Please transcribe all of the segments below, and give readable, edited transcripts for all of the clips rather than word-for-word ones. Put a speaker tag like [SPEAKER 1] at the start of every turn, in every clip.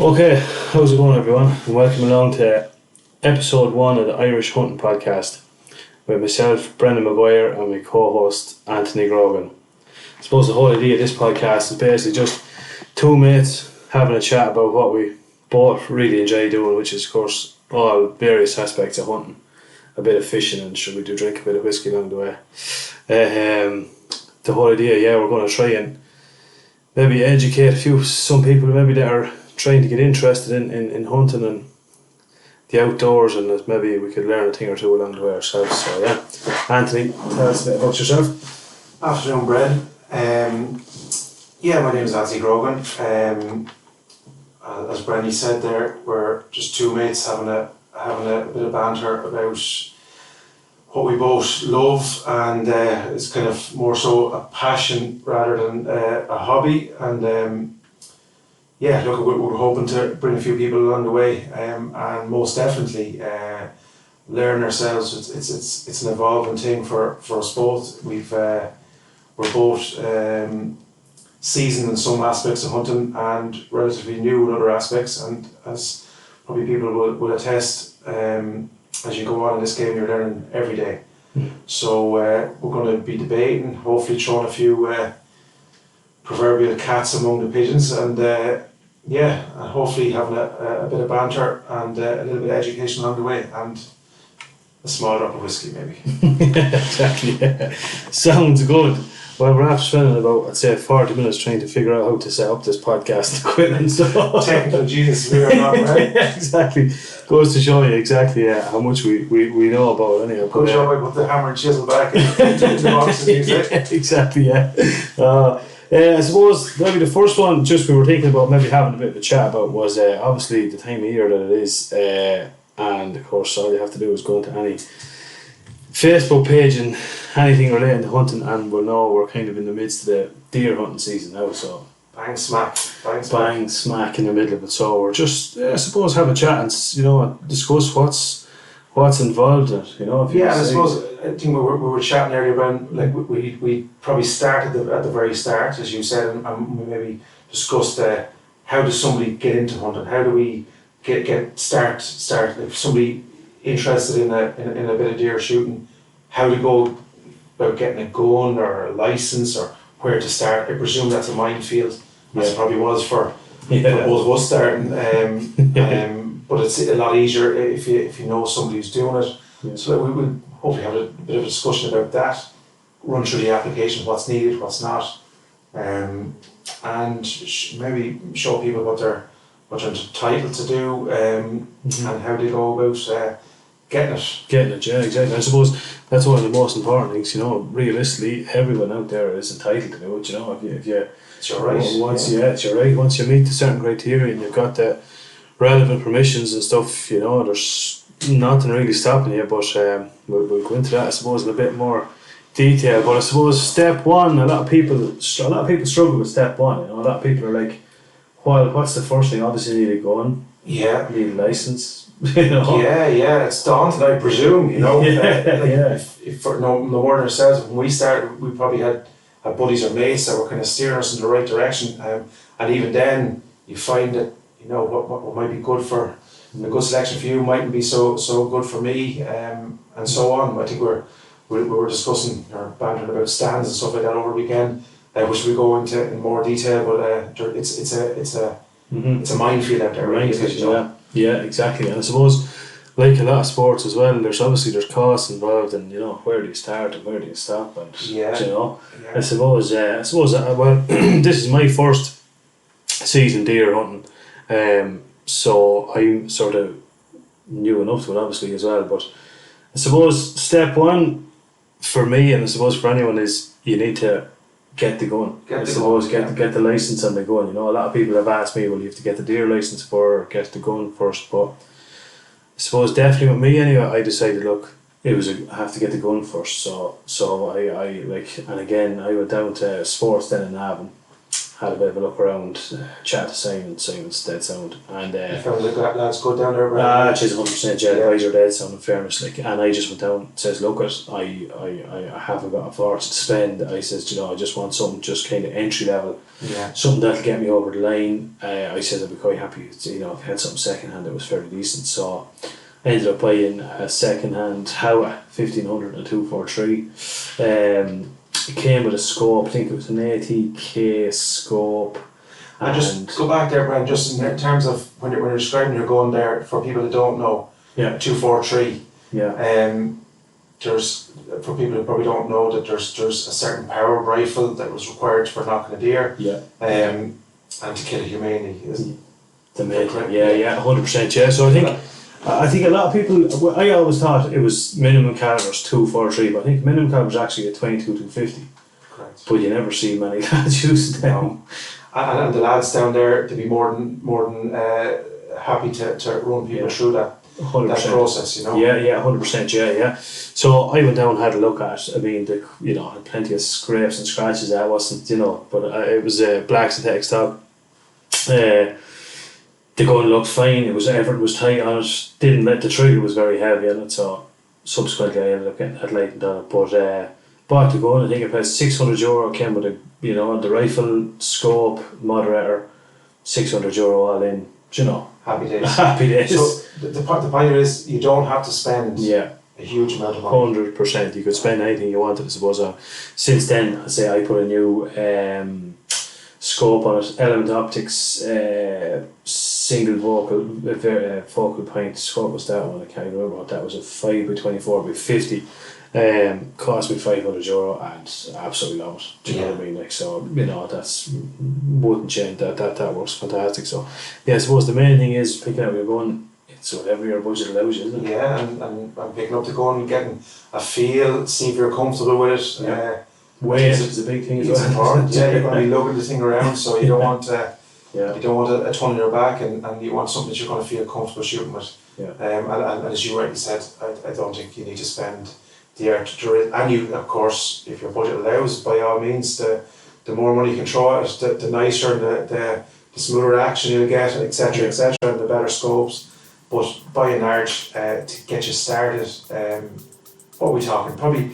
[SPEAKER 1] Okay, how's it going, everyone? And welcome along to episode 1 of the Irish Hunting Podcast with myself, Brendan Maguire, and my co-host, Anthony Grogan. I suppose the whole idea of this podcast is basically just two mates having a chat about what we both really enjoy doing, which is, of course, all various aspects of hunting. A bit of fishing, and should we do drink a bit of whiskey along the way. The whole idea, we're going to try and maybe educate some people maybe that are trying to get interested in hunting and the outdoors, and that maybe we could learn a thing or two along the way ourselves. So Anthony, tell us a bit about yourself.
[SPEAKER 2] Afternoon, Brad. My name is Anthony Grogan. As Brendan said there, we're just two mates having a bit of banter about what we both love, and it's kind of more so a passion rather than a hobby. And we're hoping to bring a few people along the way, and most definitely learn ourselves. It's an evolving thing for us both. We're both seasoned in some aspects of hunting and relatively new in other aspects, and as probably people will attest, as you go on in this game, you're learning every day. So we're going to be debating, hopefully throwing a few proverbial cats among the pigeons, and hopefully having a bit of banter and a little bit of education along the way, and a small drop of whiskey maybe.
[SPEAKER 1] Exactly, yeah. Sounds good. Well, we're after spending about, I'd say, 40 minutes trying to figure out how to set up this podcast equipment. So
[SPEAKER 2] technical genius we are not, right?
[SPEAKER 1] Yeah, exactly. Goes to show you exactly how much we know about it anyhow.
[SPEAKER 2] Good job I put the hammer and chisel back into the box.
[SPEAKER 1] Exactly, yeah. I suppose maybe the first one just we were thinking about maybe having a bit of a chat about was obviously the time of year that it is, and of course all you have to do is go into any Facebook page and anything relating to hunting, and we'll know we're kind of in the midst of the deer hunting season now, so
[SPEAKER 2] bang smack
[SPEAKER 1] in the middle of it. So we're just I suppose have a chat and discuss what's involved in it,
[SPEAKER 2] I suppose I think we were chatting earlier about, like, we probably started at the very start, as you said, and we maybe discussed how does somebody get into hunting, how do we start if somebody interested in a bit of deer shooting, how to go about getting a gun or a license or where to start. I presume that's a minefield, as it probably was for both of us starting, but it's a lot easier if you know somebody who's doing it. Yeah. So we will hopefully have a bit of a discussion about that, run through the application, what's needed, what's not, and maybe show people what they're entitled to do, and how they go about getting it.
[SPEAKER 1] Yeah, exactly. I suppose that's one of the most important things. Realistically, everyone out there is entitled to do it. If you
[SPEAKER 2] it's your right.
[SPEAKER 1] It's your right. Once you meet the certain criteria and you've got the relevant permissions and stuff, there's nothing really stopping you. But we'll go into that, I suppose, in a bit more detail. But I suppose step one, a lot of people struggle with step one. A lot of people are like, well, what's the first thing? Obviously, you need a gun.
[SPEAKER 2] Yeah.
[SPEAKER 1] You need a license.
[SPEAKER 2] Yeah, it's daunting, I presume. If for no more than ourselves, when we started, we probably had buddies or mates that were kind of steering us in the right direction, and even then, you find that what might be good for a good selection for you mightn't be so good for me, and so on. I think we were discussing or bantering about stands and stuff like that over the weekend, which we go into in more detail. But it's a minefield out there, right?
[SPEAKER 1] Yeah, exactly. And I suppose, like a lot of sports as well, there's costs involved, and where do you start and where do you stop, and I suppose this is my first season deer hunting, so I'm sort of new enough to it obviously as well. But I suppose step one for me, and I suppose for anyone, is you need to get the gun. Get the license and the gun. A lot of people have asked me, well, you have to get the deer license or get the gun first. But I suppose definitely with me anyway, I decided, look, I have to get the gun first. So I and again I went down to sports then in Navan, had a bit of a look around, chat to Simon's dead sound, and
[SPEAKER 2] you found the lads good down there, right?
[SPEAKER 1] she's 100%, yeah, the guys are dead sound in fairness, like, and I just went down, says, look, I haven't got a fortune to spend. I says, I just want something just kind of entry level, something that'll get me over the line. I said I'd be quite happy, if I had something second hand that was fairly decent, so I ended up buying a second hand Howa 1500 and 243. It came with a scope. I think it was an ATK scope.
[SPEAKER 2] And just go back there, Brian, just in terms of when you're describing your gun there, for people that don't know, 243. There's, for people who probably don't know, that there's a certain power rifle that was required for knocking a deer. And to kill it humanely.
[SPEAKER 1] The main thing. 100%. Yeah. So I think a lot of people, I always thought it was minimum calibers 243, but I think minimum caliber is actually a 22-250.
[SPEAKER 2] Correct.
[SPEAKER 1] But you never see many lads using them.
[SPEAKER 2] No. And the lads down there, to be more than happy to run people through that 100%. That process, Yeah,
[SPEAKER 1] 100%, yeah. So I went down and had a look at it. I mean, had plenty of scrapes and scratches. That wasn't, but it was black synthetic stock. The gun looked fine. Everything was tight on it. The trigger was very heavy on it. So subsequently, I ended up getting that lightened on it. But bought the gun. I think it paid €600. Came with the rifle, scope, moderator, €600 all in.
[SPEAKER 2] Happy days.
[SPEAKER 1] Happy days.
[SPEAKER 2] So the point is, you don't have to spend a huge amount of money.
[SPEAKER 1] 100%. You could spend anything you wanted, I suppose. Since then, I say I put a new scope on it. Element Optics single focal point scope was that one. I can't remember what that was. A 5x24x50. Cost me €500 and absolutely love it. Do you know what I mean? Like, so that's wouldn't change. That works fantastic. So I suppose the main thing is picking out your gun. It's whatever your budget allows you, isn't it?
[SPEAKER 2] Yeah, and picking up the gun, getting a feel, see if you're comfortable with it.
[SPEAKER 1] Weight is a big thing as well.
[SPEAKER 2] Important. You're going to be lugging the thing around, so you don't want you don't want a ton on your back, and you want something that you're going to feel comfortable shooting with. And as you rightly said, I don't think you need to spend the and you, of course, if your budget allows, by all means, the more money you can throw at it, the nicer, the smoother action you'll get, etc., and the better scopes. But by and large, to get you started, what are we talking? Probably.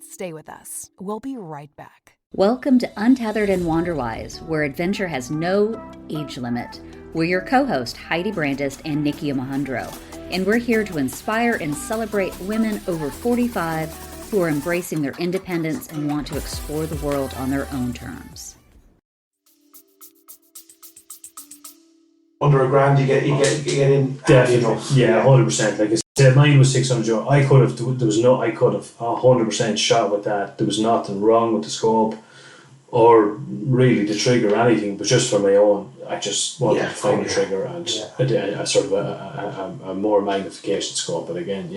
[SPEAKER 3] Stay with us. We'll be right back.
[SPEAKER 4] Welcome to Untethered and Wanderwise, where adventure has no age limit. We're your co-host, Heidi Brandist and Nikki Amahundro, and we're here to inspire and celebrate women over 45 who are embracing their independence and want to explore the world on their own terms.
[SPEAKER 2] Under $1,000, you get in.
[SPEAKER 1] Definitely, 100%. Like I said, mine was €600. I could have 100% shot with that. There was nothing wrong with the scope or really the trigger or anything, but just for my own, I just wanted to find the trigger and a sort of a more magnification scope. But again,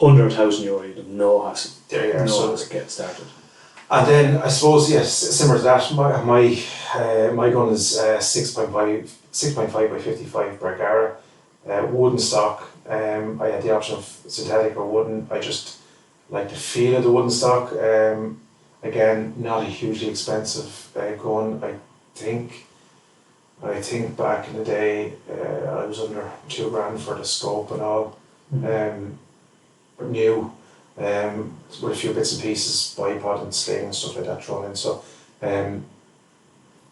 [SPEAKER 1] under €1,000, you'd have no hassle.
[SPEAKER 2] There you are.
[SPEAKER 1] No hassle to get started.
[SPEAKER 2] And then I suppose similar to that, my gun is 6.5 by 55 Bergara, wooden stock. I had the option of synthetic or wooden. I just like the feel of the wooden stock. Again, not a hugely expensive gun. I think back in the day, I was under $2,000 for the scope and all. New. With a few bits and pieces, bipod and sling and stuff like that thrown in. So, again,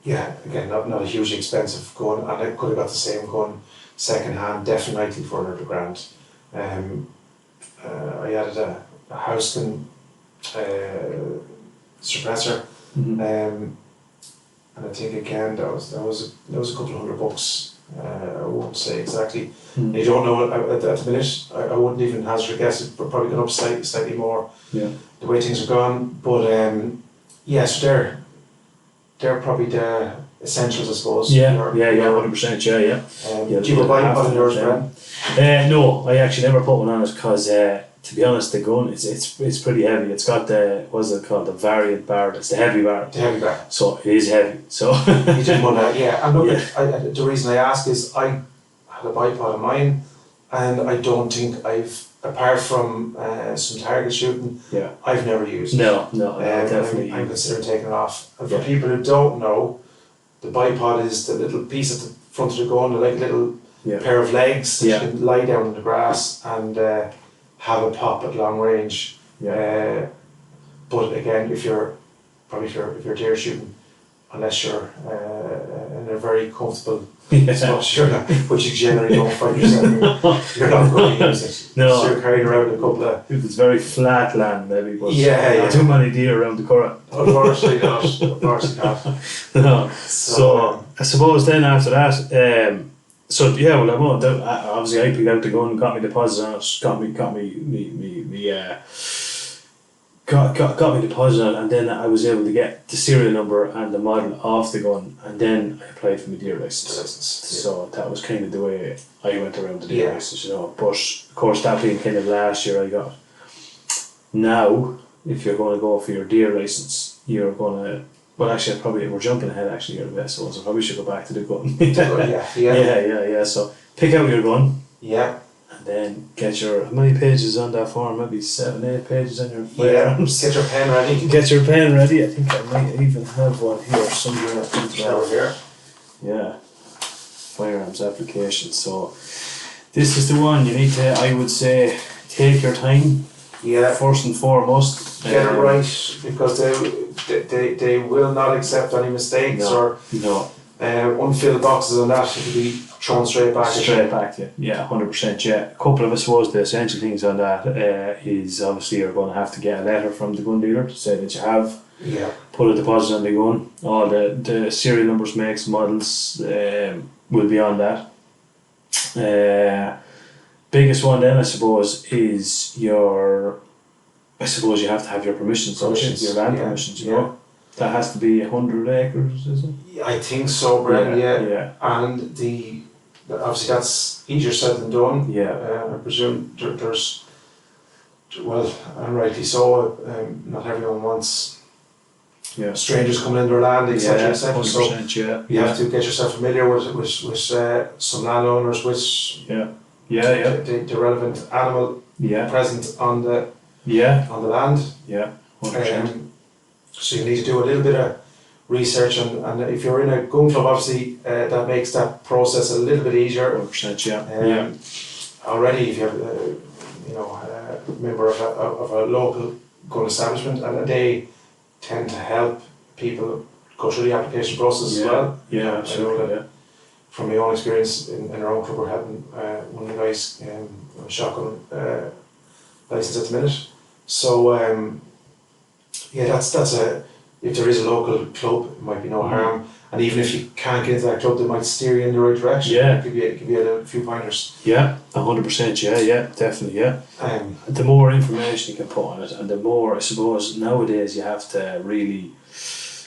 [SPEAKER 2] not a hugely expensive gun, and I could have got the same gun second hand, definitely for under $1,000. I added a house gun suppressor, and I think again that was a couple of $100. I won't say exactly. You don't know at the minute. I wouldn't even hazard a guess. It's probably gone up slightly more. The way things are gone, but so they're probably the essentials, I suppose.
[SPEAKER 1] 100%.
[SPEAKER 2] Do you have a bipod in yours, Bren?
[SPEAKER 1] No, I actually never put one on it because, to be honest, the gun it's pretty heavy. It's got what's it called, the variant bar. It's the heavy bar.
[SPEAKER 2] The heavy bar.
[SPEAKER 1] So it is heavy. So
[SPEAKER 2] you didn't want that, And look, the reason I ask is I had a bipod of mine, and I don't think I've apart from some target shooting, I've never used
[SPEAKER 1] No, definitely.
[SPEAKER 2] I'm considering taking it off. And for people who don't know, the bipod is the little piece at the front of the gun, like a little pair of legs that you can lie down in the grass and have a pop at long range. But again, if you're deer shooting, unless you're in a very comfortable spot, which you generally don't find yourself in, you're not going to use it.
[SPEAKER 1] No.
[SPEAKER 2] So you're carrying around a couple of...
[SPEAKER 1] If it's very flat land, maybe, but
[SPEAKER 2] not
[SPEAKER 1] too many deer around the current.
[SPEAKER 2] Unfortunately not. Unfortunately not.
[SPEAKER 1] No. So I suppose then after that, obviously I picked out the gun, got me deposit on it, got me deposit on it, and then I was able to get the serial number and the model off the gun, and then I applied for my deer license. So that was kind of the way I went around the deer license, But of course, that being kind of last year I got. Now, if you're going to go for your deer license, you're going to. Well, actually, we're jumping ahead. Actually, here, so I probably should go back to the gun. Yeah. So pick out your gun.
[SPEAKER 2] Yeah.
[SPEAKER 1] And then get your, how many pages on that form? Maybe 7-8 pages on your firearms.
[SPEAKER 2] Get your pen ready.
[SPEAKER 1] Get your pen ready. I think I might even have one here somewhere.
[SPEAKER 2] Over here.
[SPEAKER 1] Yeah. Firearms application. So this is the one you need to, I would say, take your time.
[SPEAKER 2] Yeah.
[SPEAKER 1] First and foremost.
[SPEAKER 2] Get it right, because they will not accept any mistakes or unfilled boxes on that. It will be thrown straight back.
[SPEAKER 1] Straight back to you. Yeah, 100%. Yeah. A couple of, I suppose, the essential things on that is obviously you're going to have to get a letter from the gun dealer to say that you have put a deposit on the gun. All the serial numbers, makes, models will be on that. Biggest one then, I suppose, is your. I suppose you have to have your permissions, your land permissions. You know, that has to be 100 acres, is it?
[SPEAKER 2] I think so, Brad. Yeah. And obviously that's easier said than done.
[SPEAKER 1] Yeah.
[SPEAKER 2] I presume there's, well, and rightly so. Not everyone wants. Strangers coming in their land, etc. So you have to get yourself familiar with some landowners, which the relevant animal present on the land.
[SPEAKER 1] Yeah, 100%.
[SPEAKER 2] So you need to do a little bit of research, and if you're in a gun club, obviously that makes that process a little bit easier.
[SPEAKER 1] 100%.
[SPEAKER 2] Already, if you're a member of a local gun establishment, and they tend to help people go through the application process as well.
[SPEAKER 1] Yeah, absolutely.
[SPEAKER 2] From my own experience in our own club, we're helping one of the guys on a shotgun license at the minute. So that's a, if there is a local club, it might be no harm. And even if you can't get into that club, they might steer you in the right direction.
[SPEAKER 1] Yeah.
[SPEAKER 2] Give you a few pointers.
[SPEAKER 1] Yeah, 100%. Yeah, definitely. Yeah. The more information you can put on it, and the more, I suppose, nowadays you have to really.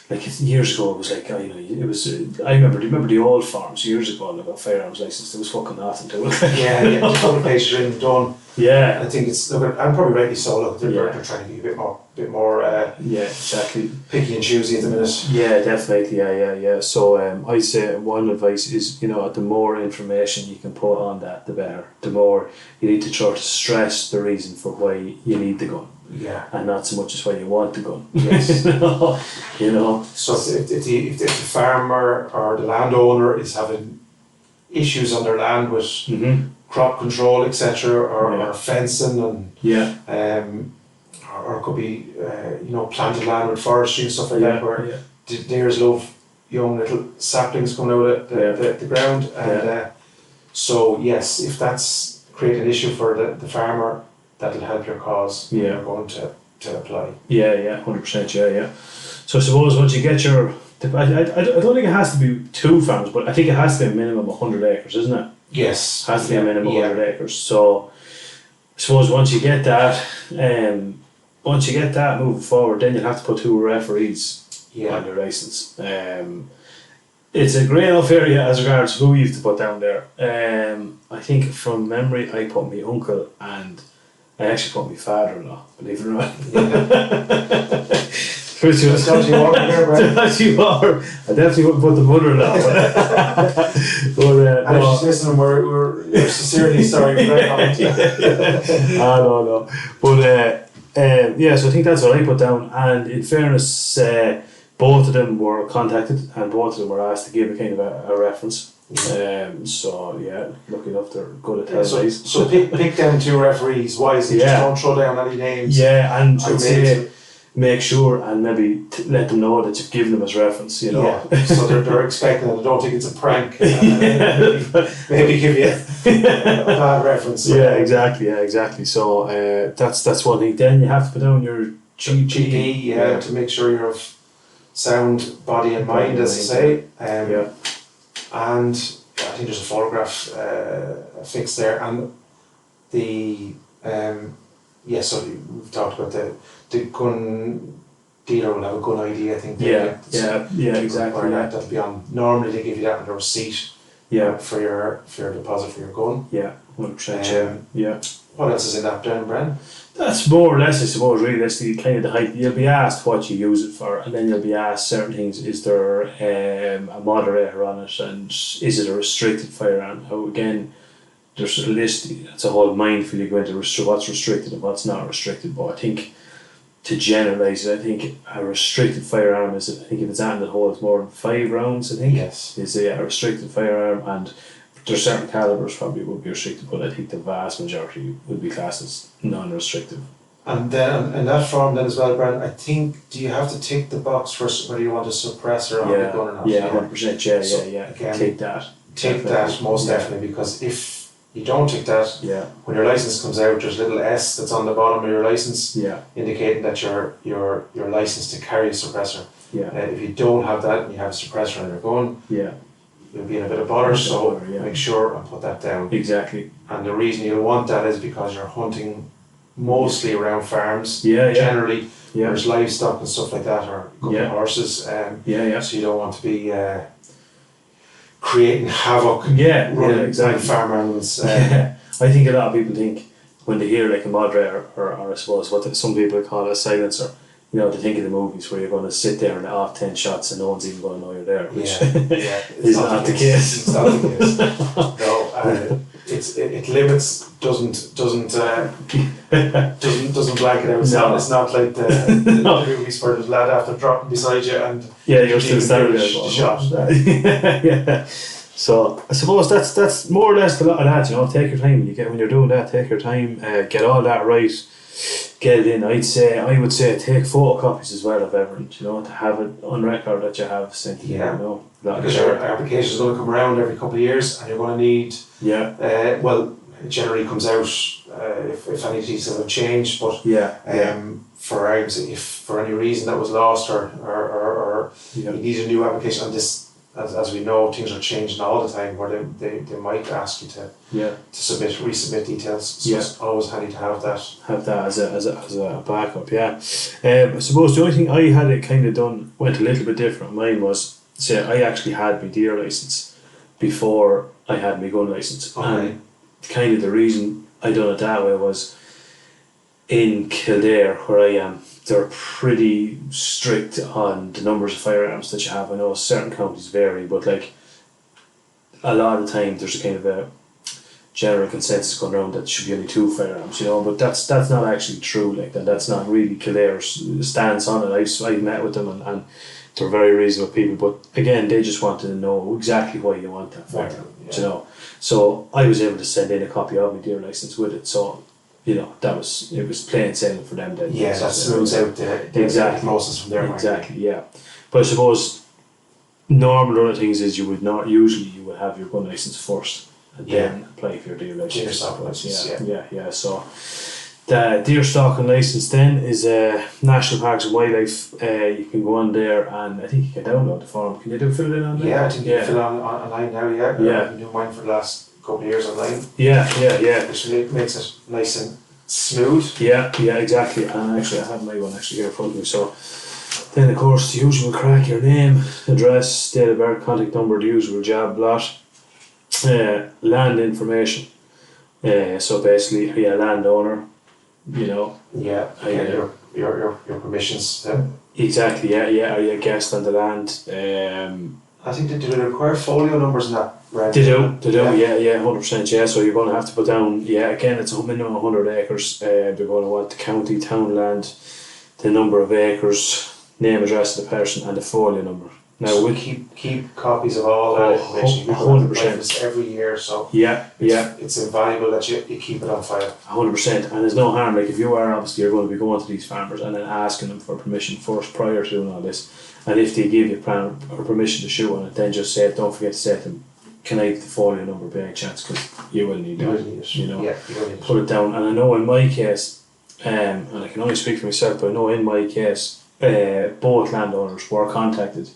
[SPEAKER 1] Like years ago, it was like it was. I remember the old forms years ago. And I got firearms license. There was fucking nothing to it.
[SPEAKER 2] Just a couple of pages in done.
[SPEAKER 1] Yeah,
[SPEAKER 2] I think it's. Look, I'm probably rightly so. Look, they're trying to be a bit more.
[SPEAKER 1] Exactly.
[SPEAKER 2] Picky and choosy at the minute.
[SPEAKER 1] Yeah, definitely. Yeah. So I'd say one advice is the more information you can put on that, the better. The more you need to try to stress the reason for why you need the gun.
[SPEAKER 2] Yeah.
[SPEAKER 1] And not so much as why you want the gun.
[SPEAKER 2] Yes.
[SPEAKER 1] So
[SPEAKER 2] if the farmer or the landowner is having issues on their land with crop control, etc., or fencing, and or it could be planted land with forestry and stuff like that, where deers love young little saplings coming out of the ground, and so yes, if that's creating an issue for the farmer, that'll help your cause when you're going to apply.
[SPEAKER 1] 100%. Yeah. So I suppose once you get your, I don't think it has to be 2 farms, but I think it has to be a minimum of 100 acres, isn't it?
[SPEAKER 2] Yes.
[SPEAKER 1] It has to be a minimum of 100 acres. So I suppose once you get that, moving forward, then you'll have to put 2 referees on your licence. It's a great enough area as regards who you have to put down there. I think from memory, I put my uncle and I actually put my father-in-law, believe it or not. Pretty much.
[SPEAKER 2] Dodgy water there, Brad.
[SPEAKER 1] Dodgy water. I definitely wouldn't put the mother-in-law. But
[SPEAKER 2] and if she's listening, we're sincerely sorry for that comment.
[SPEAKER 1] No. But yeah, so I think that's what I put down. And in fairness, both of them were contacted and both of them were asked to give a kind of a reference. So yeah, lucky enough they're good at telling lies.
[SPEAKER 2] So pick them 2 referees wisely. Just don't throw down any names.
[SPEAKER 1] Yeah, and I'd say make sure and maybe let them know that you've given them as reference. You know,
[SPEAKER 2] so they're expecting it. I don't think it's a prank. Maybe give you a bad reference.
[SPEAKER 1] Yeah, exactly. So that's one thing. Then you have to put down your GP,
[SPEAKER 2] to make sure you're of sound body and mind, as I say. And I think there's a photograph fixed there, and the so we've talked about the gun dealer will have a gun ID. I think.
[SPEAKER 1] Exactly.
[SPEAKER 2] That'll be on. Normally they give you that on the receipt. For your deposit for your gun.
[SPEAKER 1] 100%.
[SPEAKER 2] What else is in that, Bren?
[SPEAKER 1] That's more or less, I suppose, realistically, kind of the height. You'll be asked what you use it for, and then you'll be asked certain things. Is there a moderator on it, and is it a restricted firearm? Now, again, there's a list. It's a whole minefield. You go into what's restricted and what's not restricted. But I think, to generalise it, I think a restricted firearm is, I think if it's anything that holds more than 5 rounds, I think, is a restricted firearm, and there's certain calibers probably would be restricted, but I think the vast majority would be classed as non-restrictive. And
[SPEAKER 2] then in that form then as well, Brent, I think, do you have to tick the box for whether you want a suppressor on the gun or not?
[SPEAKER 1] 100%,
[SPEAKER 2] So
[SPEAKER 1] again, take that.
[SPEAKER 2] Take that, most definitely, because if you don't tick that, when your license comes out, there's a little S that's on the bottom of your license, indicating that you're licensed to carry a suppressor. If you don't have that and you have a suppressor on your gun, you'll be in a bit of bother, so make sure and put that down.
[SPEAKER 1] Exactly.
[SPEAKER 2] And the reason you'll want that is because you're hunting mostly around farms, generally. There's livestock and stuff like that, or a couple of horses. So you don't want to be creating havoc running farm animals.
[SPEAKER 1] I think a lot of people think when they hear like a moderator or I suppose what some people call a silencer, you know, they think of the movies where you're going to sit there and off 10 shots and no one's even going to know you're there, which is not the case.
[SPEAKER 2] It's not the case. No, it limits, doesn't blanket out. It's not like the movies where there's a lad after dropping beside you and
[SPEAKER 1] you're still standing there.
[SPEAKER 2] Shot.
[SPEAKER 1] So I suppose that's more or less a lot of that. You know, take your time. When you're doing that, take your time. Get all that right. Get it in. I would say take photocopies as well of everything, you know, to have it on record that you have sent. You know,
[SPEAKER 2] because your application is going to come around every couple of years, and you're going to need. Well, it generally comes out if any details have changed, but for arguments, if for any reason that was lost or you need a new application on this. As we know, things are changing all the time, where they might ask you to resubmit details. So it's always handy to have that.
[SPEAKER 1] Have that as a backup. I suppose the only thing I had it kind of done went a little bit different. Mine was, say, I actually had my deer license before I had my gun license, and kind of the reason I done it that way was in Kildare, where I am. They're pretty strict on the numbers of firearms that you have. I know certain counties vary, but like a lot of the time there's a kind of a general consensus going around that there should be only 2 firearms, you know, but that's not actually true. Like that's not really Kildare's stance on it. I've met with them and they're very reasonable people, but again, they just wanted to know exactly why you want that firearm, you know. So I was able to send in a copy of my deer license with it, so you know, it was plain sailing for them then.
[SPEAKER 2] That smooths out the process from there.
[SPEAKER 1] But I suppose normal other things is you would have your gun license first and then apply for your deer license. So the deer stalking license then is National Parks and Wildlife. You can go on there and I think you can download the form. Can you fill it in online?
[SPEAKER 2] I think you can fill it online now. I've been doing mine for the last couple of years online. Which makes it nice and smooth.
[SPEAKER 1] Exactly. And actually I have my one here in front of me. So then of course the usual crack, your name, address, date of birth, contact number, the usual job lot, land information. So basically are you a landowner, you know?
[SPEAKER 2] Your permissions.
[SPEAKER 1] Exactly, yeah. Are you a guest on the land?
[SPEAKER 2] I think they do require folio numbers in that.
[SPEAKER 1] They do, yeah, 100%, yeah. So you're going to have to put down, again, it's a minimum 100 acres. They're going to want the county, town land, the number of acres, name, address of the person, and the folio number. Now
[SPEAKER 2] so we keep copies of all that information.
[SPEAKER 1] 100%
[SPEAKER 2] every year, so it's invaluable that you keep it on file.
[SPEAKER 1] 100%, and there's no harm. Like if you are obviously you're going to be going to these farmers and then asking them for permission first prior to doing all this, and if they give you plan or permission to shoot on it, then just say, don't forget to say to them, can I have the folio number by any chance, because you will need it. You know,
[SPEAKER 2] you will need
[SPEAKER 1] put it down. And I know in my case, and I can only speak for myself, but I know in my case, both landowners were contacted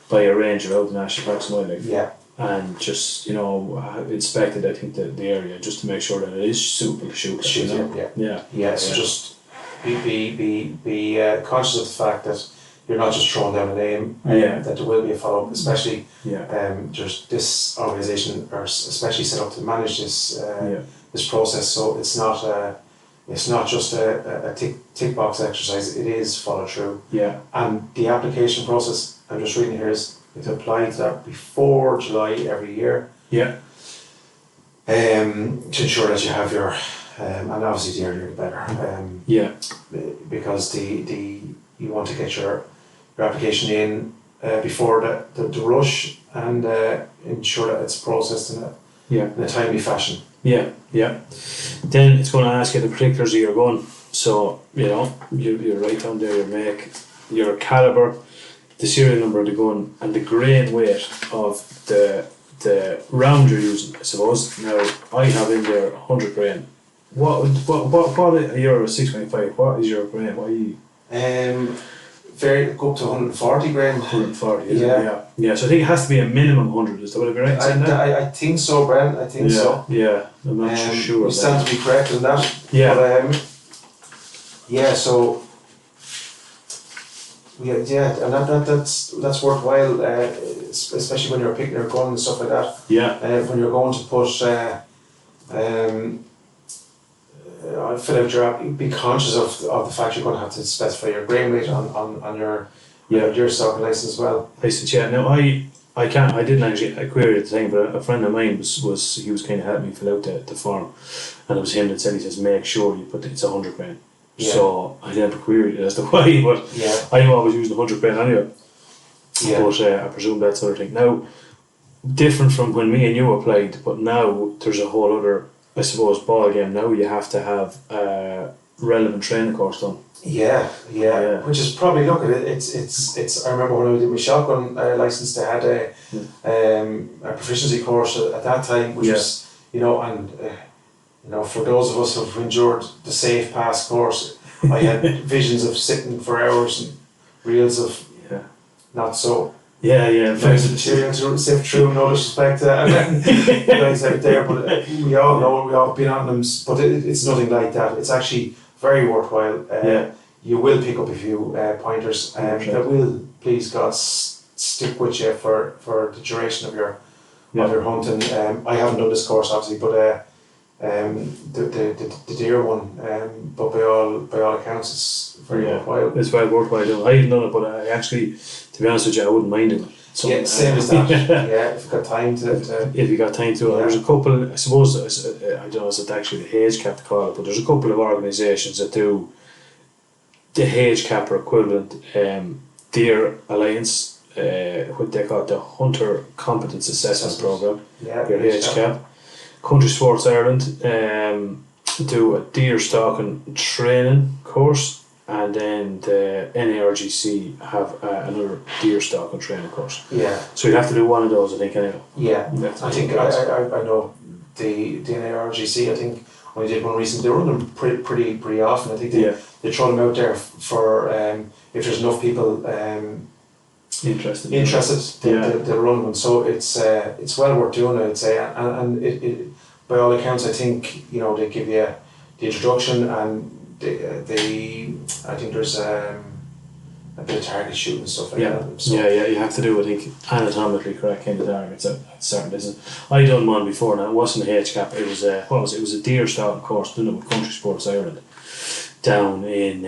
[SPEAKER 1] by a ranger out in National Parks and Wildlife, and just inspected, I think, the area just to make sure that it is suitable to shoot.
[SPEAKER 2] So just be conscious of the fact that you're not just throwing down a name. That there will be a follow up, especially. There's this organisation are especially set up to manage this this process, so it's not just a tick box exercise. It is follow through. And the application process, I'm just reading here, is to apply to that before July every year. To ensure that you have your and obviously the earlier the better. Because you want to get your application in before the rush, and ensure that it's processed in a timely fashion. Then
[SPEAKER 1] it's going to ask you the particulars of your gun. So you write down there your make, your caliber, the serial number of the gun, and the grain weight of the round you're using, I suppose. Now I have in there 100 grain. What you're a 6.5? What is your grain? What are you?
[SPEAKER 2] Go up to 140 grain.
[SPEAKER 1] 140, is it? Yeah. So I think it has to be a minimum 100. Is that what I'd be right saying that?
[SPEAKER 2] I think so, Bren. I think so.
[SPEAKER 1] Yeah, I'm not sure.
[SPEAKER 2] You stand to be correct on that.
[SPEAKER 1] Yeah.
[SPEAKER 2] But, so. And that's worthwhile, especially when you're picking your gun and stuff like that. When you're going to put, fill out your app, be conscious of the fact you're going to have to specify your grain weight on your stock license as well.
[SPEAKER 1] Now I didn't actually query at the time, but a friend of mine was kind of helping me fill out the form, and it was him that said, he says, make sure you put it's 100 grain. So I never queried it as to why, but I know I was using 100 grain anyway. But I presume that sort of thing. Now, different from when me and you applied, but now there's a whole other, I suppose, ball game. Now you have to have a relevant training course done.
[SPEAKER 2] Which is probably, look at it. It's. I remember when I did my shotgun license, they had a proficiency course at that time, which was for those of us who've endured the safe pass course, I had visions of sitting for hours and reels of not so. Nice material to sift through. No disrespect to guys out there, but we all know, we all been on them. But it's nothing like that. It's actually very worthwhile. You will pick up a few pointers, that will, please God, stick with you for the duration of your hunting. I haven't done this course obviously, but the deer one, but by all accounts, it's very worthwhile.
[SPEAKER 1] It's very worthwhile doing. I haven't done it, but I actually, to be honest with you, I wouldn't mind it.
[SPEAKER 2] Same as that. If you've got time to.
[SPEAKER 1] If you got time to, there's a couple. I suppose I don't know if it's actually the Hage Cap to call it, but there's a couple of organisations that do the Hage Cap or equivalent. Deer Alliance, what they call it, the Hunter Competence Assessment Program. Your Hage Cap. Country Sports Ireland do a deer stalking training course, and then the NARGC have another deer stalking training course. So you have to do one of those, I think, anyway.
[SPEAKER 2] I think I know the NARGC. I think when I did one recently, they run them pretty often. I think they throw them out there for if there's enough people interested, they'll run one. So it's well worth doing, I'd say, and it by all accounts, I think they give you the introduction, and I think there's a bit of target shooting and stuff like that. So
[SPEAKER 1] you have to do, I think, anatomically correct kind of targets at certain distance. I done one before now. It wasn't a H-cap. It was it was a deer stalking course done it with Country Sports Ireland down in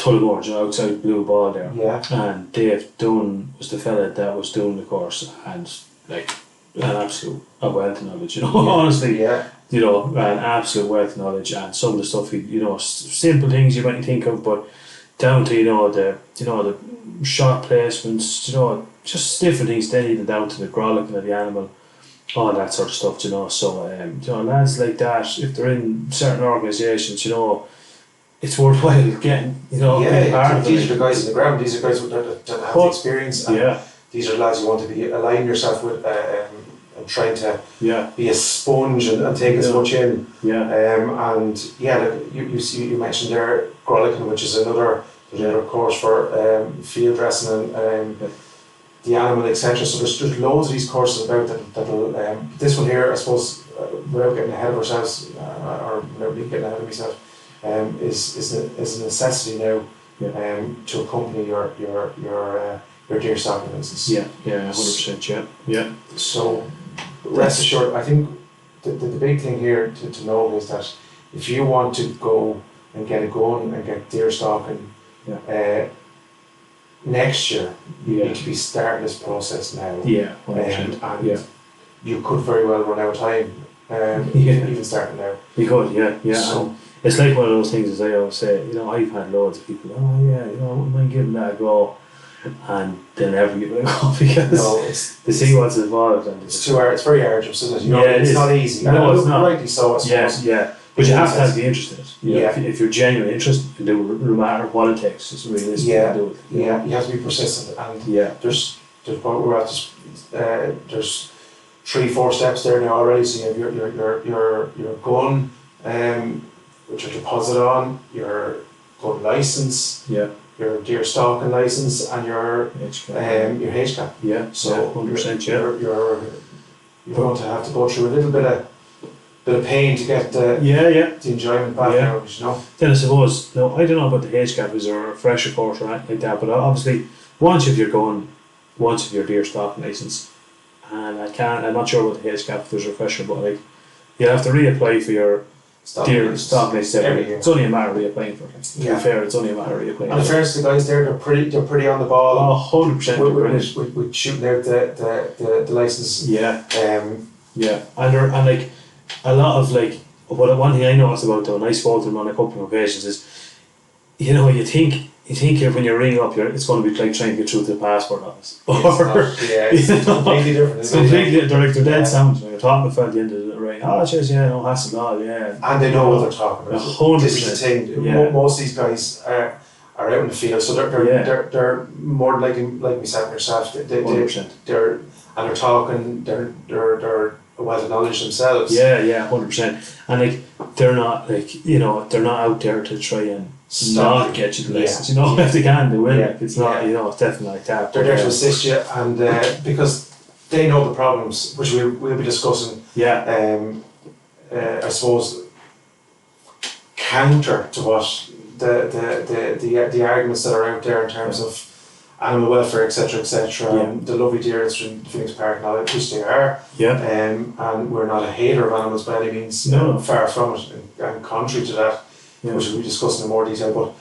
[SPEAKER 1] Tullamore, outside Blue Ball there.
[SPEAKER 2] Yeah.
[SPEAKER 1] And Dave Dunn was the fella that was doing the course, and like an absolute wealth of knowledge, honestly.
[SPEAKER 2] Yeah.
[SPEAKER 1] An absolute wealth of knowledge, and some of the stuff simple things you might think of, but down to the shot placements, just different things, then even down to the grollicking of the animal, all that sort of stuff, So lads like that, if they're in certain organisations, it's worthwhile getting, being part of it.
[SPEAKER 2] These are the guys on the ground. These are guys that have the experience. And these are the lads you want to be aligning yourself with, and trying to be a sponge and take as much in. You mentioned there grollicking, which is another course for field dressing and the animal, etc. So there's loads of these courses about that'll. This one here, I suppose, without getting ahead of ourselves, or without me getting ahead of myself, is a necessity now. To accompany your deer stalking license.
[SPEAKER 1] 100%. Yeah.
[SPEAKER 2] So rest assured, I think the big thing here to know is that if you want to go and get a gun and get deer stalking next year, you need to be starting this process now.
[SPEAKER 1] 100%.
[SPEAKER 2] And you could very well run out of time. Even starting now.
[SPEAKER 1] You could, So, it's like one of those things, as I always say, I've had loads of people, I wouldn't mind giving that a go, and they'll never give it a go because they see what's involved, and
[SPEAKER 2] it's too hard. It's very arduous, isn't it?
[SPEAKER 1] It's
[SPEAKER 2] not easy.
[SPEAKER 1] No, it's not.
[SPEAKER 2] Rightly so, I suppose.
[SPEAKER 1] But you have to have the interest in it. If you're genuinely interested, you can do it no matter what it takes. It's realistic to do it.
[SPEAKER 2] You have to be persistent, and there's we're at this, there's 3-4 steps there now already. So you have your gun, which you're deposit on, your gun license, your deer stalking license, and your HCAP. So
[SPEAKER 1] 100%.
[SPEAKER 2] You're going to have to go through a little bit of pain to get the enjoyment back now,
[SPEAKER 1] Then I suppose, I don't know about the HCAP, is there a refresher course or anything like that, but obviously once you've your gun, once you've your deer stalking license, and I'm not sure about the HCAP if there's a refresher, but like you'll have to reapply for your deer stalking license every year. It's only a matter of reapplying for it. To be fair, it's only a matter of reapplying.
[SPEAKER 2] And in fairness to the guys there, they're pretty on the ball.
[SPEAKER 1] 100%
[SPEAKER 2] with shooting out the license.
[SPEAKER 1] And like a lot of like one thing I noticed about them, and I spoke to them on a couple of occasions, is you think when you're ringing up, it's going to be like trying to get through to the passport office.
[SPEAKER 2] It's completely different.
[SPEAKER 1] It's completely they're dead sound when you're talking about at the end of the right. No hassle at all.
[SPEAKER 2] And they know what they're talking about.
[SPEAKER 1] 100%.
[SPEAKER 2] This is the thing. Most of these guys are out in the field, so they're more like myself and yourself. They're talking. They're well knowledge themselves.
[SPEAKER 1] 100%. And like they're not they're not out there to try and not get you the license. If they can, they will. It's not. It's definitely like that.
[SPEAKER 2] They're there to assist you, and because they know the problems, which we'll be discussing. I suppose counter to what the arguments that are out there in terms of animal welfare, etc., and the lovely deer in Phoenix Park and all that, which they are. And we're not a hater of animals by any means.
[SPEAKER 1] No.
[SPEAKER 2] Far from it, and contrary to that, which we'll be discussing in more detail. But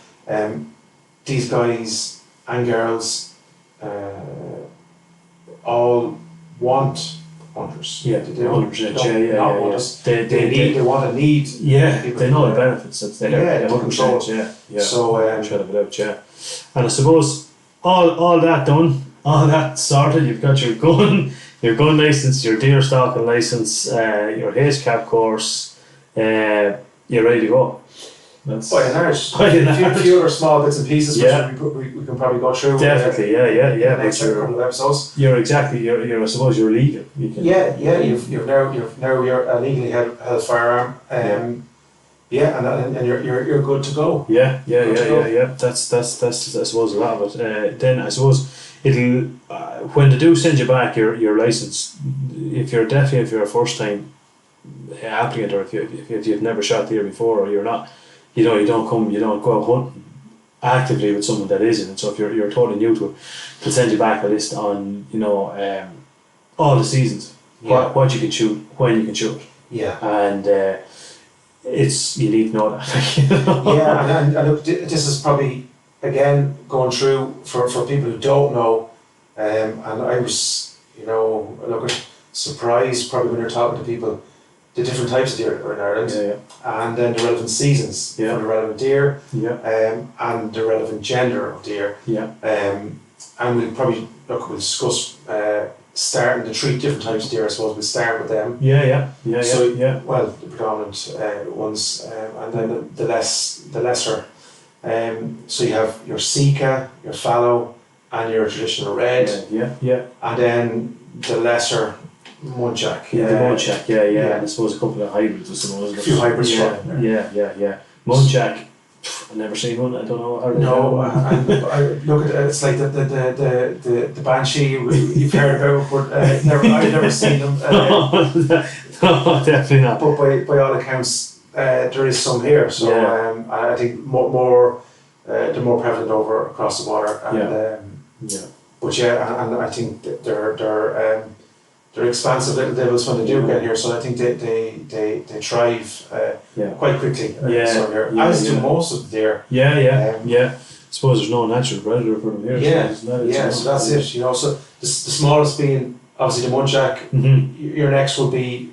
[SPEAKER 2] these guys and girls all want hunters.
[SPEAKER 1] They 100%.
[SPEAKER 2] Not want us. They want a need.
[SPEAKER 1] They know the benefits that's there.
[SPEAKER 2] 100%. So
[SPEAKER 1] shut it out. And I suppose all that done, all that sorted. You've got your gun license, your deer stalking license, your HCAP course. You're ready to go.
[SPEAKER 2] By and large. A few other small bits and pieces which we can probably go through.
[SPEAKER 1] Definitely,
[SPEAKER 2] Next couple of episodes.
[SPEAKER 1] You're I suppose you're legal.
[SPEAKER 2] You're a legally held firearm. And you're good to go. That's I suppose a lot of it. Then I suppose it'll when they do send you back your license, if you're a first time applicant, or if you've never shot deer before, or you're not, you don't go out hunting actively with someone that isn't. So if you're totally new to it, they'll send you back a list on all the seasons, what you can shoot, when you can shoot. And you need to know that. And look, this is probably again, going through for people who don't know, and I was, surprised probably when you're talking to people, the different types of deer that are in Ireland, and then the relevant seasons for the relevant deer, and the relevant gender of deer. And we'll probably we'll discuss starting to treat different types of deer. I suppose we'll start with them. Well, the predominant ones, and then the lesser. So you have your Sika, your fallow, and your traditional red. And then the lesser Muntjac.
[SPEAKER 1] The Muntjac, and I suppose a couple of hybrids, I suppose.
[SPEAKER 2] A few hybrids from
[SPEAKER 1] there. Muntjac, I've never seen one. I don't know.
[SPEAKER 2] No, I look at it. It's like the Banshee you've heard about, but I've never seen them.
[SPEAKER 1] No, definitely not.
[SPEAKER 2] But by all accounts, there is some here. So I think more they're more prevalent over across the water. And, But and I think that they're expansive little devils when they do get here. So I think they thrive quite quickly. As do most of the deer.
[SPEAKER 1] I suppose there's no natural predator for them here.
[SPEAKER 2] So that's it. So the smallest being obviously the Muntjac. Your next will be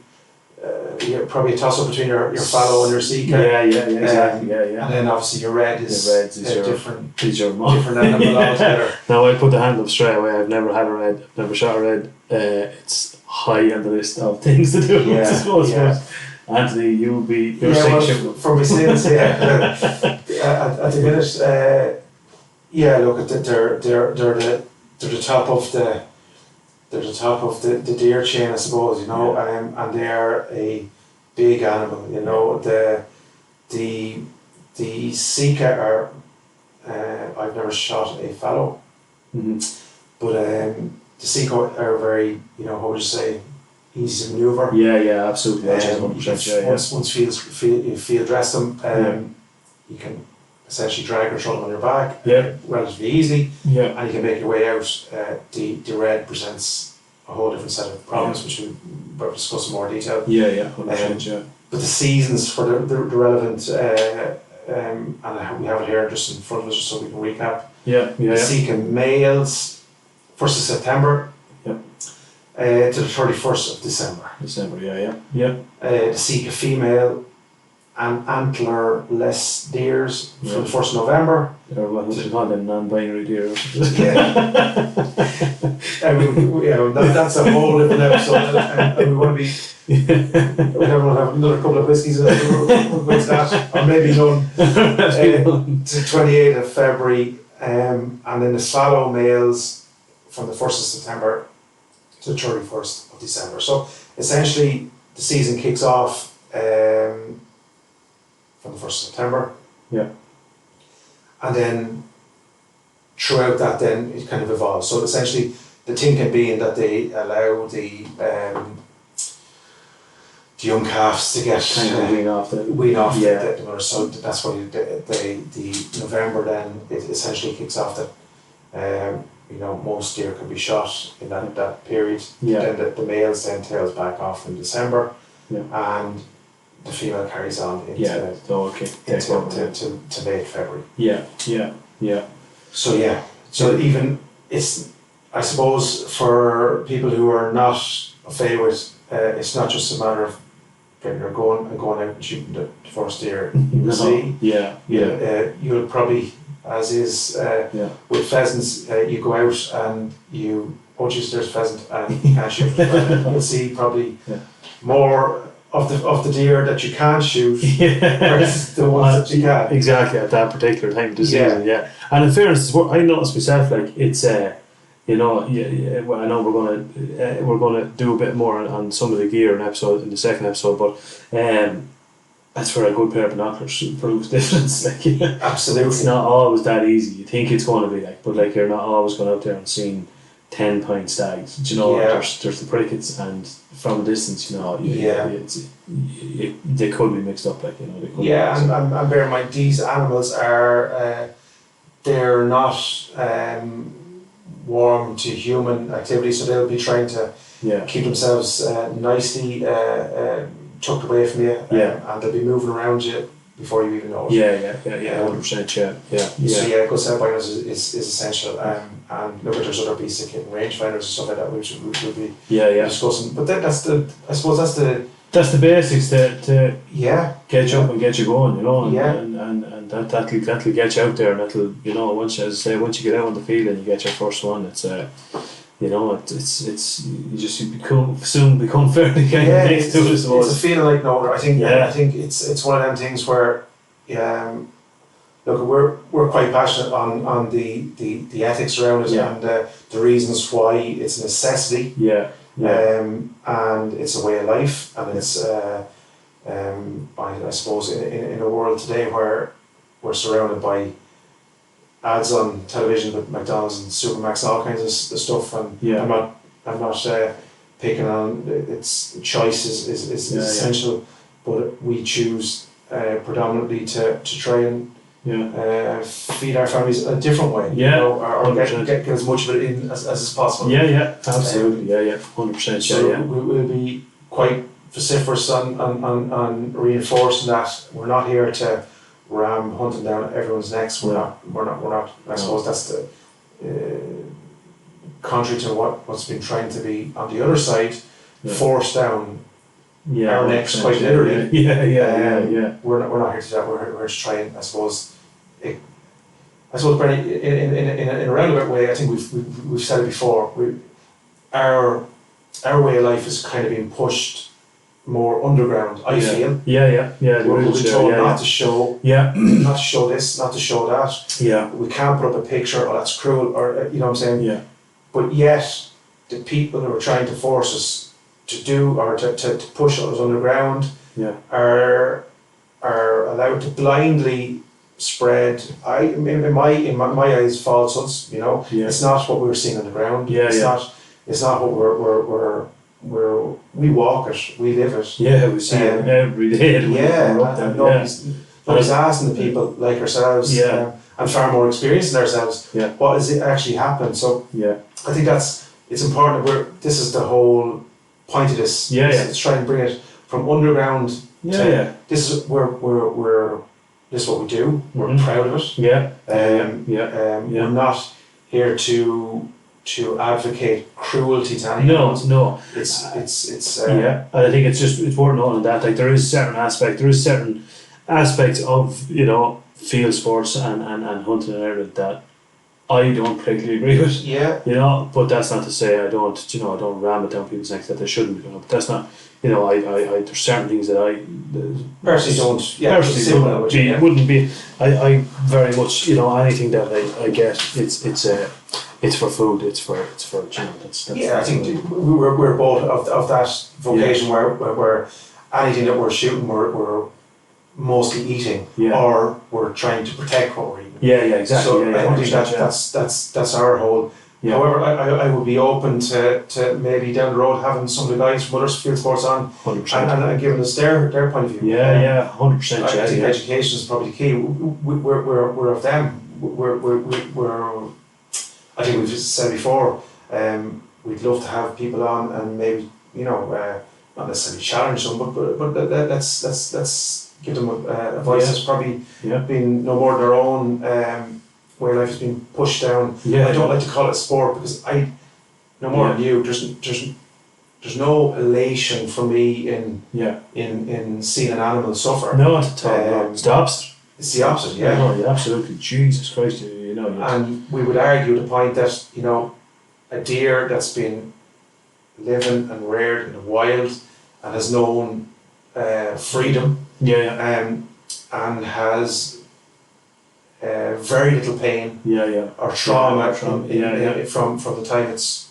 [SPEAKER 2] probably a toss up between your fallow and your Sika.
[SPEAKER 1] Exactly.
[SPEAKER 2] And then obviously your red is different.
[SPEAKER 1] Is your
[SPEAKER 2] different animal altogether.
[SPEAKER 1] Now I put the hand up straight away. I've never had a red. I've never shot a red. It's high on the list of things to do. I suppose. Anthony, you're saying
[SPEAKER 2] for me sins, at the minute, look, they're the top of the deer chain, I suppose, and they are a big animal, the Sika are, I've never shot a fallow, but the Sika are very, how would you say, easy to manoeuvre.
[SPEAKER 1] Absolutely.
[SPEAKER 2] Once you field dress them, you can essentially drag or throw them on your back, relatively easy, and you can make your way out. The red presents a whole different set of problems, which we'll discuss in more detail.
[SPEAKER 1] 100%.
[SPEAKER 2] But the seasons for the relevant, and we have it here just in front of us, just so we can recap. The Sika males, 1st of September. To the 31st of December. The Sika female and antlerless deers from the 1st of November.
[SPEAKER 1] What do you call them, non-binary deer?
[SPEAKER 2] That's a whole different episode, and we want to be. We have another couple of whiskies with that, or maybe none. To 28th of February, and then the fallow males from the 1st of September to the 31st of December. So essentially the season kicks off from the 1st of September. And then throughout that then it kind of evolves. So essentially the thinking being that they allow the young calves to get
[SPEAKER 1] wean off
[SPEAKER 2] the mother. So that's why the November then it essentially kicks off that most deer can be shot in that period. Then the males then tails back off in December, and the female carries on into late February. So even it's, I suppose, for people who are not familiar with, it's not just a matter of getting her going out and shooting the first deer you will see. You'll probably, as is with pheasants, you go out and there's a pheasant and you can't shoot it. You'll see probably more of the deer that you can shoot versus the ones that you can.
[SPEAKER 1] Exactly, at that particular time of the season. And in fairness, I noticed myself, like, it's well, I know we're gonna do a bit more on some of the gear in the second episode, but that's where a good pair of binoculars proves difference.
[SPEAKER 2] Absolutely,
[SPEAKER 1] it's not always that easy. You think it's going to be but you're not always going out there and seeing 10-point stags. There's the prickets, and from a distance, they could be mixed up. And
[SPEAKER 2] bear in mind, these animals are they're not warm to human activity, so they'll be trying to keep themselves nicely tucked away from you, and they'll be moving around you before you even know it.
[SPEAKER 1] Yeah, 100%. Yeah.
[SPEAKER 2] So good set of binoculars is essential. And look, there's other beasts of kit and rangefinders and stuff like that which we'll be discussing. But that's
[SPEAKER 1] the basics to get you up and get you going, and that'll get you out there, and that'll, once you get out on the field and you get your first one, it's it's you soon become fairly kind of next to it, I suppose.
[SPEAKER 2] It's a feeling like no other. I think it's one of them things where look, we're quite passionate on the ethics around it and the reasons why it's a necessity. And it's a way of life, and it's I suppose in a world today where we're surrounded by ads on television with McDonald's and Supermax and all kinds of stuff, and I'm not picking on its choice is essential, but we choose predominantly to try and feed our families a different way, or get as much of it in as is possible.
[SPEAKER 1] Absolutely, 100%.
[SPEAKER 2] So we'll be quite vociferous on reinforcing that we're not here to ram hunting down everyone's necks. We're not. I suppose that's the contrary to what's been trying to be on the other side, force down our necks quite literally. We're not here to do that. We're just trying, I suppose. Brennan, in a roundabout way, I think we've said it before. Our way of life is kind of being pushed more underground. I feel. We're being told not to show. Not to show this, not to show that. We can't put up a picture. Oh, that's cruel, or you know what I'm saying. But yet, the people who are trying to force us to do or to push us underground are allowed to blindly spread. In my eyes, falsehoods. It's not what we're seeing on the ground. It's not what we walk it, we live it.
[SPEAKER 1] We see it every day.
[SPEAKER 2] Nobody's asking the people like ourselves and far more experienced than ourselves what is it actually happening. So I think it's important. This is the whole point of this. It's trying to bring it from underground to this is this is what we do. We're proud of it. We're not here to advocate cruelty to animals.
[SPEAKER 1] No.
[SPEAKER 2] It's
[SPEAKER 1] and I think it's worth noting that there is certain aspects of field sports and hunting in Ireland that I don't particularly agree with. But that's not to say I don't ram it down people's necks that they shouldn't be. But that's not. There's certain things that I
[SPEAKER 2] personally don't.
[SPEAKER 1] Wouldn't be. I very much anything that I get it's for food. It's for that's
[SPEAKER 2] I think we're both of that vocation where anything that we're shooting we're mostly eating or we're trying to protect what we're eating.
[SPEAKER 1] Exactly.
[SPEAKER 2] So I think that's our whole. However, I would be open to maybe down the road having some of the guys from other field sports on 100%. And giving us their point of view.
[SPEAKER 1] 100%.
[SPEAKER 2] I think education is probably the key. We're of them. We're I think we've said before. We'd love to have people on and maybe not necessarily challenge them, but let's give them a voice that's probably been no more than their own. Where life has been pushed down. I don't like to call it a sport because no more than you. There's no elation for me in seeing an animal suffer.
[SPEAKER 1] No, not at all. It's the opposite.
[SPEAKER 2] It's the opposite.
[SPEAKER 1] Absolutely. Jesus Christ,
[SPEAKER 2] And we would argue the point that a deer that's been living and reared in the wild and has known freedom. And has very little pain or trauma from the time it's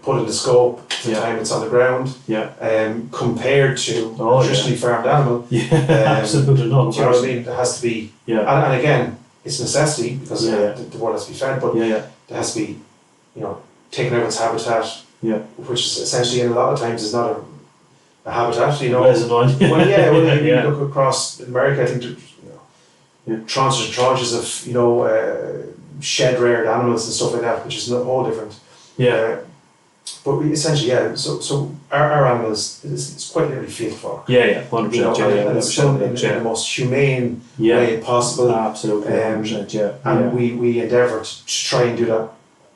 [SPEAKER 2] put in the scope to the time it's on the ground compared to a traditionally farmed animal.
[SPEAKER 1] Absolutely not.
[SPEAKER 2] Do you know what I mean? There has to be and again it's a necessity because the world has to be fed, but there has to be taken out of its habitat, which is essentially in a lot of times is not a habitat, you you look across America, I think tranches and tranches of shed reared animals and stuff like that, which is a whole different but we essentially, so our animal is quite literally field for.
[SPEAKER 1] Yeah, 100%.
[SPEAKER 2] And it's done in the most humane way possible.
[SPEAKER 1] Absolutely, 100%.
[SPEAKER 2] And we endeavour to try and do that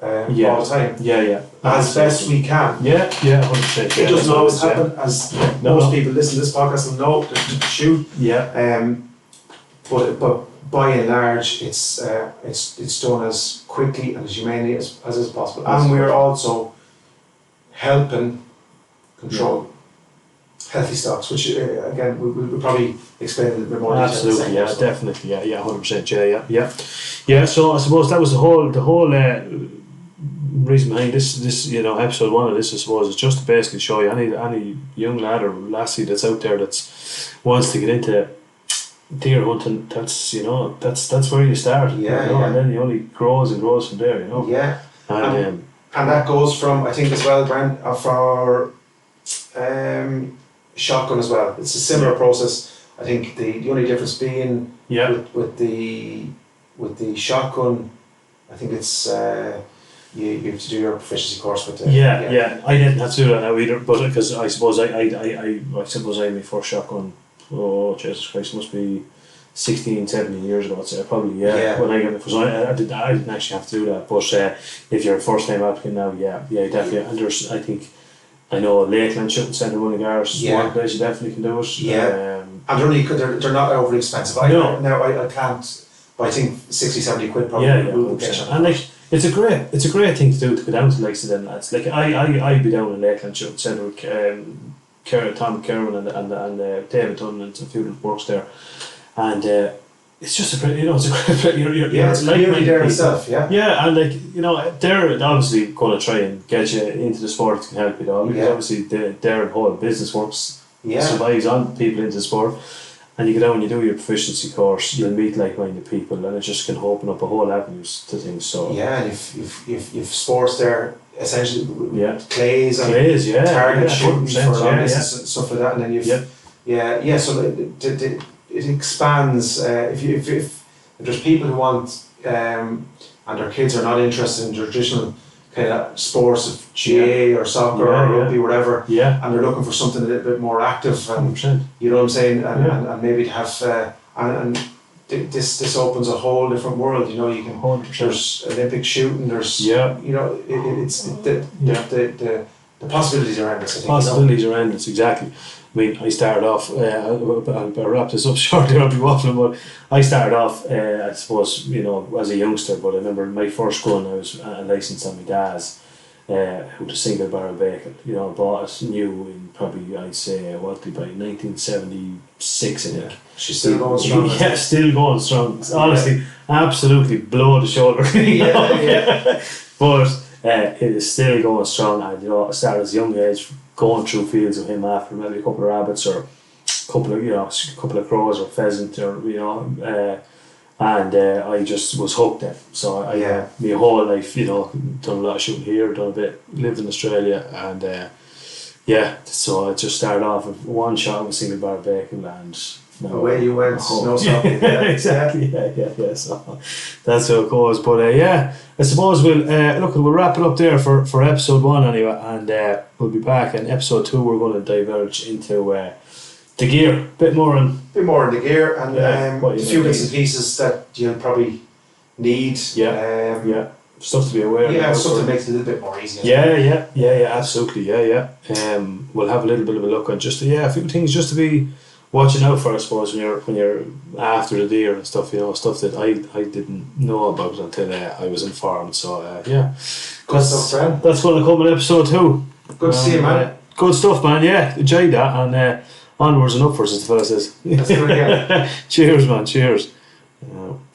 [SPEAKER 2] all the time.
[SPEAKER 1] Yeah.
[SPEAKER 2] As best we can.
[SPEAKER 1] Yeah, 100%.
[SPEAKER 2] It doesn't always happen, as most people listen to this podcast will know. There's a shoot.
[SPEAKER 1] Yeah.
[SPEAKER 2] But by and large, it's done as quickly and as humanely as is possible, and we are also helping control healthy stocks, which again we'll probably explain a little bit more.
[SPEAKER 1] Absolutely, definitely, 100%, yeah. So I suppose that was the whole reason behind this episode 1 of this, I suppose, is just to basically show you any young lad or lassie that's out there that's wants to get into deer hunting. That's where you start. And then it only grows and grows from there.
[SPEAKER 2] And that goes from, I think as well, Brent, for shotgun as well. It's a similar process. I think the only difference being with the shotgun, I think it's you have to do your proficiency course with it.
[SPEAKER 1] I didn't have to do that now either, but because I suppose I had my first shotgun. Oh Jesus Christ! Must be 16, 17 years ago. I'd say probably when I got my first, I didn't actually have to do that. But if you're a first time applicant now, definitely. And there's, I know Lakeland Shooting Centre, Mullingar's one place you definitely can do it.
[SPEAKER 2] And they're not overly expensive. I can't. But I think 60, 70 quid probably. Will get you.
[SPEAKER 1] And it's a great thing to do, to go down to like then lads. Like I'd be down in Lakeland Shooting Centre with Tom Kerwin and David Dunn and a few that works there, and it's just a great, it's a great.
[SPEAKER 2] It's like there itself,
[SPEAKER 1] and they're obviously going to try and get you into the sport that can help you, because obviously their whole business works survives on people into the sport, and you go down and you do your proficiency course, you'll meet like-minded people, and it just can open up a whole avenues to things. So
[SPEAKER 2] and if sports there. Essentially, clays and target shooting for long distance and stuff like that, and then you've so it expands. If there's people who want and their kids are not interested in traditional kind of sports of GA or soccer or rugby, whatever, and they're looking for something a little bit more active, and
[SPEAKER 1] 100%.
[SPEAKER 2] You know what I'm saying, and maybe to have and this opens a whole different world. You can
[SPEAKER 1] 100%.
[SPEAKER 2] There's Olympic shooting. There's it's the possibilities are endless.
[SPEAKER 1] Possibilities are endless. Exactly. I mean, I started off. I'll wrap this up shortly. I'll be waffling, but I started off. I suppose as a youngster. But I remember my first gun. I was licensed on my dad's. With a single barrel bacon, bought it new in probably, I'd say, by 1976, I think.
[SPEAKER 2] She's still going strong.
[SPEAKER 1] Still going strong. It's honestly absolutely below the shoulder. But it is still going strong, and I started as a young age going through fields with him after maybe a couple of rabbits or a couple of crows or pheasant or and I just was hooked then. So I my whole life, done a lot of shooting here, done a bit, lived in Australia, and so I just started off with one shot with single barrel bacon, and
[SPEAKER 2] away you went, no stopping.
[SPEAKER 1] Exactly, so that's how it goes. But I suppose we'll wrap it up there for episode 1 anyway, and we'll be back in episode 2. We're going to diverge into the gear, bit more in
[SPEAKER 2] the gear, and a few bits and pieces that you'll probably need.
[SPEAKER 1] Stuff to be aware of.
[SPEAKER 2] Stuff that makes it a little bit more easy.
[SPEAKER 1] Absolutely. We'll have a little bit of a look at just a few things just to be watching out for, I suppose, when you're after the deer and stuff. Stuff that I didn't know about until I was informed. So
[SPEAKER 2] good stuff, Brad.
[SPEAKER 1] That's going to come in episode 2.
[SPEAKER 2] Good to see you, man.
[SPEAKER 1] Good stuff, man. Enjoyed that, and onwards and upwards, as the fella says.
[SPEAKER 2] Let's do it again.
[SPEAKER 1] Cheers, man. Cheers.